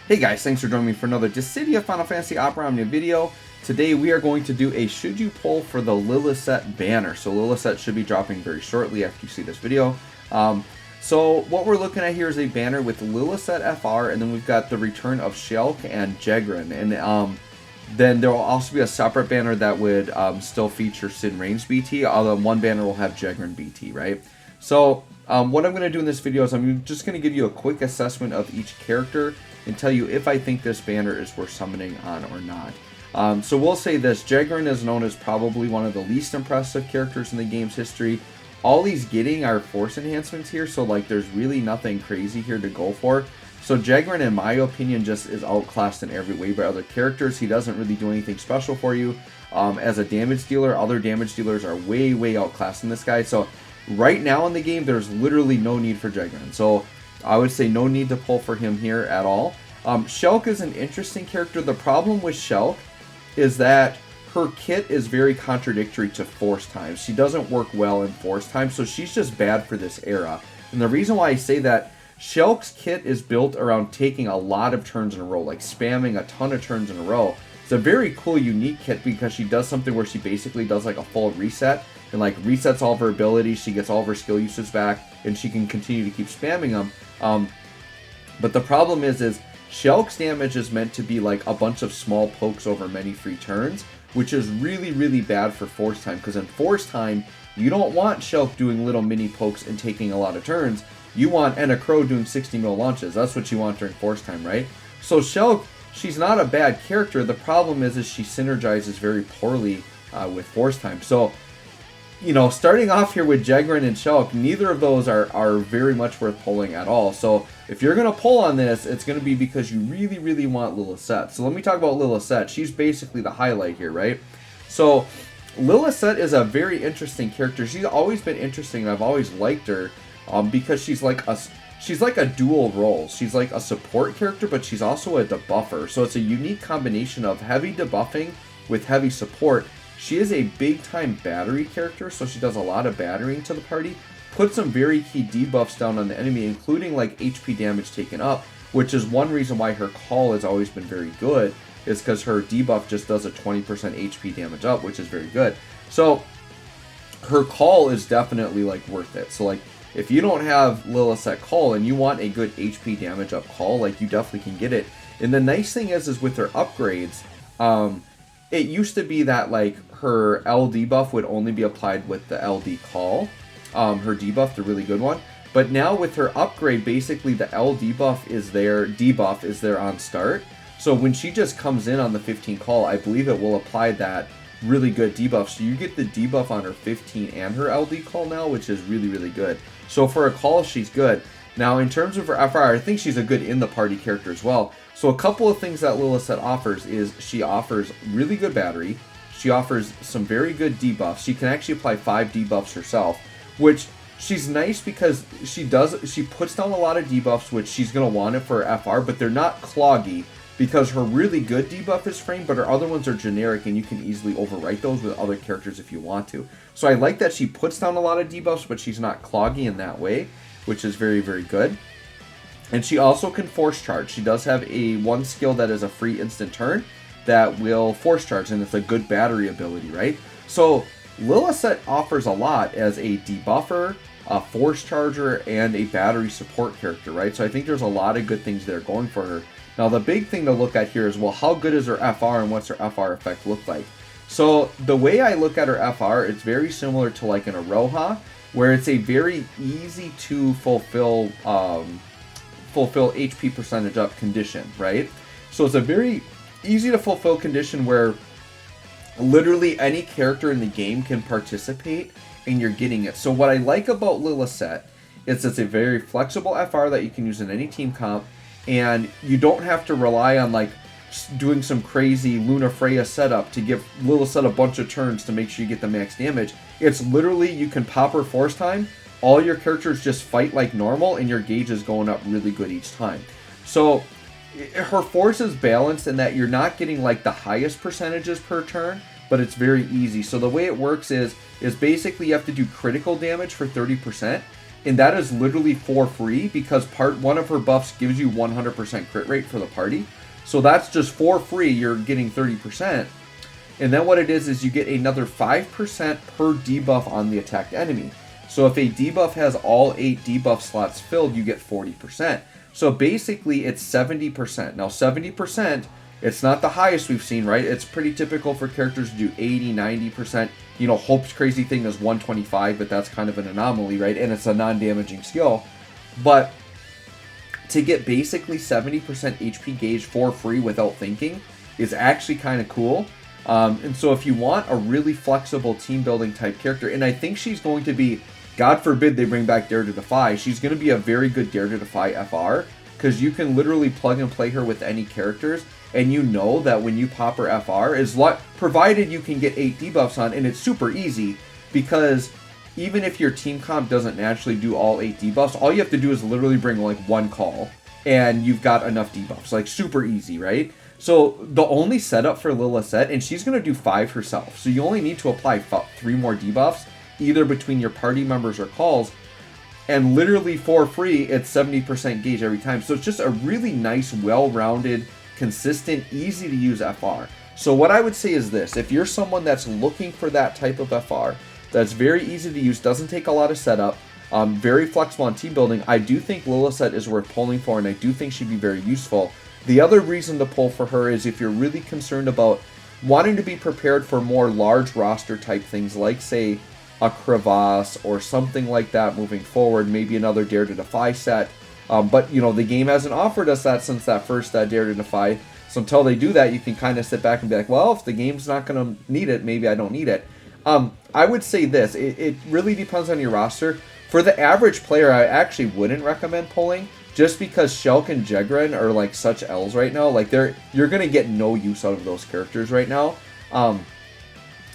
Hey guys, thanks for joining me for another Dissidia Final Fantasy Opera Omnia video. Today we are going to do a should you pull for the Lilisette banner. So Lilisette should be dropping very shortly after you see this video. So what we're looking at here is a banner with Lilisette FR, and then we've got the return of Shelke and Jegran. And then there will also be a separate banner that would still feature Sin Range BT, although one banner will have Jegran BT, right? So what I'm going to do in this video is I'm just going to give you a quick assessment of each character and tell you if I think this banner is worth summoning on or not. So we'll say this, Jegran is known as probably one of the least impressive characters in the game's history. All he's getting are force enhancements here, so like there's really nothing crazy here to go for. So Jegran, in my opinion, just is outclassed in every way by other characters. He doesn't really do anything special for you. As a damage dealer, other damage dealers are way outclassed in this guy. So right now in the game, there's literally no need for Jegran. So I would say no need to pull for him here at all. Shelke is an interesting character. The problem with Shelke is that her kit is very contradictory to force time. She doesn't work well in force time, so she's just bad for this era. And the reason why I say that, Shelke's kit is built around taking a lot of turns in a row, like spamming a ton of turns in a row. It's a very cool, unique kit because she does something where she basically does like a full reset and like resets all of her abilities. She gets all of her skill uses back and she can continue to keep spamming them. But the problem is Shelke's damage is meant to be like a bunch of small pokes over many free turns, which is really bad for force time, because in force time, you don't want Shelke doing little mini pokes and taking a lot of turns. You want Enna Crow doing 60 mil launches. That's what you want during force time, right? So Shelke, she's not a bad character. The problem is she synergizes very poorly with force time. So, you know, starting off here with Jegran and Shelke, neither of those are very much worth pulling at all. So if you're going to pull on this, it's going to be because you really want Lilisette. So let me talk about Lilisette. She's basically the highlight here, right? So Lilisette is a very interesting character. She's always been interesting, and I've always liked her because she's like a dual role. She's like a support character, but she's also a debuffer. So it's a unique combination of heavy debuffing with heavy support. She is a big-time battery character, so she does a lot of battering to the party, puts some very key debuffs down on the enemy, including like HP damage taken up, which is one reason why her call has always been very good, is because her debuff just does a 20% HP damage up, which is very good. So her call is definitely like worth it. So like if you don't have Lilisette call and you want a good HP damage up call, like you definitely can get it. And the nice thing is with her upgrades, it used to be that like her L debuff would only be applied with the LD call, her debuff, the really good one. But now with her upgrade, basically the L debuff is there on start. So when she just comes in on the 15 call, I believe it will apply that really good debuff. So you get the debuff on her 15 and her LD call now, which is really good. So for a call, she's good. Now in terms of her FR, I think she's a good in the party character as well. So a couple of things that Lilisette offers is she offers really good battery. She offers some very good debuffs. She can actually apply 5 debuffs herself, which she's nice because she puts down a lot of debuffs, which she's going to want it for her FR, but they're not cloggy because her really good debuff is framed, but her other ones are generic and you can easily overwrite those with other characters if you want to. So I like that she puts down a lot of debuffs, but she's not cloggy in that way, which is very good. And she also can force charge. She does have one skill that is a free instant turn that will force charge, and it's a good battery ability, right? So Lilisette offers a lot as a debuffer, a force charger, and a battery support character, right? So I think there's a lot of good things there going for her. Now the big thing to look at here is, well, how good is her FR and what's her FR effect look like? So the way I look at her FR, it's very similar to like an Aroha, where it's a very easy to fulfill HP percentage up condition, right? So it's a very easy to fulfill condition where literally any character in the game can participate and you're getting it. So what I like about Lilisette is it's a very flexible FR that you can use in any team comp, and you don't have to rely on like doing some crazy Luna Freya setup to give Lilisette a bunch of turns to make sure you get the max damage. It's literally, you can pop her force time, all your characters just fight like normal, and your gauge is going up really good each time. So her force is balanced in that you're not getting like the highest percentages per turn, but it's very easy. So the way it works is basically you have to do critical damage for 30%, and that is literally for free because one of her buffs gives you 100% crit rate for the party. So that's just for free, you're getting 30%. And then what it is you get another 5% per debuff on the attacked enemy. So if a debuff has all 8 debuff slots filled, you get 40%. So basically it's 70%. Now 70%, it's not the highest we've seen, right? It's pretty typical for characters to do 80, 90%. You know, Hope's crazy thing is 125, but that's kind of an anomaly, right? And it's a non-damaging skill. But to get basically 70% HP gauge for free without thinking is actually kind of cool. And so if you want a really flexible team building type character, and I think she's going to be, God forbid they bring back Dare to Defy, she's going to be a very good Dare to Defy FR, because you can literally plug and play her with any characters, and you know that when you pop her FR, provided you can get 8 debuffs on, and it's super easy, because even if your team comp doesn't naturally do all 8 debuffs, all you have to do is literally bring like 1 call, and you've got enough debuffs, like super easy, right? So the only setup for Lilisette, and she's going to do 5 herself, so you only need to apply 3 more debuffs, either between your party members or calls, and literally for free, it's 70% gauge every time. So it's just a really nice, well-rounded, consistent, easy-to-use FR. So what I would say is this: if you're someone that's looking for that type of FR, that's very easy to use, doesn't take a lot of setup, very flexible on team building, I do think Lilisette is worth pulling for, and I do think she'd be very useful. The other reason to pull for her is if you're really concerned about wanting to be prepared for more large roster type things, like say a Crevasse or something like that moving forward, maybe another Dare to Defy set. But you know, the game hasn't offered us that since that first Dare to Defy. So until they do that, you can kind of sit back and be like, well, if the game's not going to need it, maybe I don't need it. I would say this: it really depends on your roster. For the average player, I actually wouldn't recommend pulling, just because Shelke and Jegran are like such L's right now. Like you're gonna get no use out of those characters right now.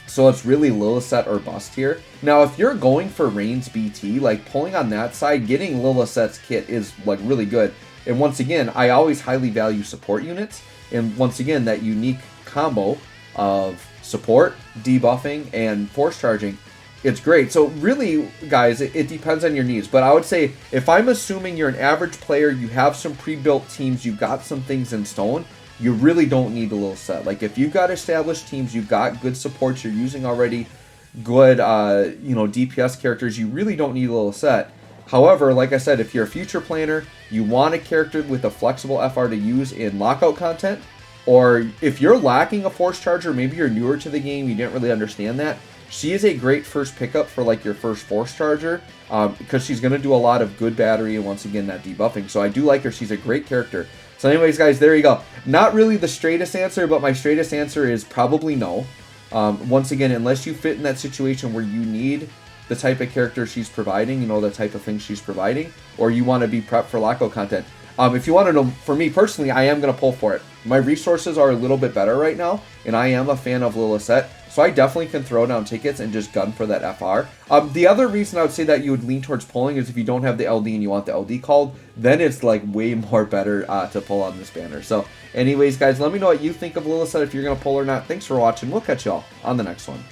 So it's really Lilisette or bust here. Now, if you're going for Reigns BT, like pulling on that side, getting Lilisette's kit is like really good. And once again, I always highly value support units. And once again, that unique combo of support, debuffing, and force charging, it's great. So really, guys, it depends on your needs. But I would say, if I'm assuming you're an average player, you have some pre-built teams, you've got some things in stone, you really don't need a Lilisette. Like, if you've got established teams, you've got good supports, you're using already good, DPS characters, you really don't need a Lilisette. However, like I said, if you're a future planner, you want a character with a flexible FR to use in lockout content, or if you're lacking a force charger, maybe you're newer to the game, you didn't really understand that, she is a great first pickup for like your first force charger, because she's going to do a lot of good battery and once again that debuffing. So I do like her. She's a great character. So anyways, guys, there you go. Not really the straightest answer, but my straightest answer is probably no. Once again, unless you fit in that situation where you need the type of character she's providing, the type of things she's providing, or you want to be prepped for lockout content. If you want to know, for me personally, I am going to pull for it. My resources are a little bit better right now, and I am a fan of Lilisette, so I definitely can throw down tickets and just gun for that FR. The other reason I would say that you would lean towards pulling is if you don't have the LD and you want the LD called, then it's like way more better to pull on this banner. So anyways, guys, let me know what you think of Lilisette, if you're going to pull or not. Thanks for watching. We'll catch y'all on the next one.